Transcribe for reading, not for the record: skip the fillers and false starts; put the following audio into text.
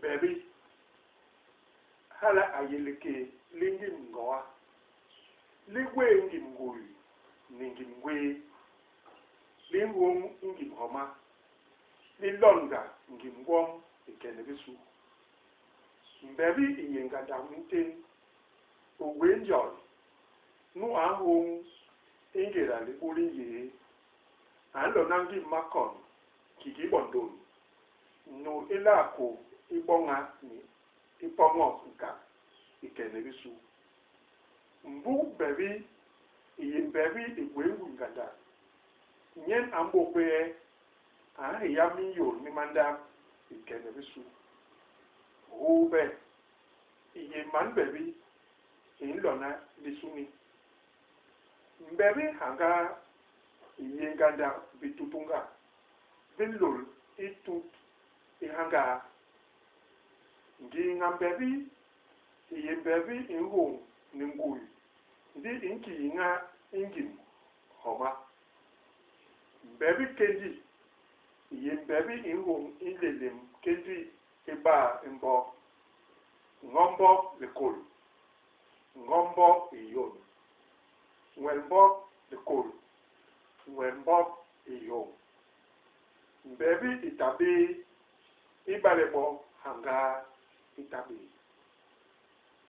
Baby, hala ayeleke lingi mgoa. Ligwe ngi mgui, ningi mgwe. Lingwong ngi mhoma. Lilonga ngi mgwong ikene bisu. Baby iyenga damunten. Uwe njol. Nu ahung ingera libuli ye. Ando nangi makon. Kiki bondon. No ilako ibonga ni ipongo nka ikene bisu. Mbu baby iyin baby igwengu ngada. Nyen ambo kwe ya mi ni manda ikene bisu. Ube iyin man baby in lona bisuni. Baby hanga iyin ganda bitutunga. Bilul itut ihanga ngi baby iyin baby inhung ningui. Ndi inki inga ingim homa. Baby kendi iyin baby inhung inlelim kendi iba imbo. Ngombo lekol. Ngombo iyon. Ngwembo lekol. Ngwembo iyon. Baby itabi ibalebo hanga itabi.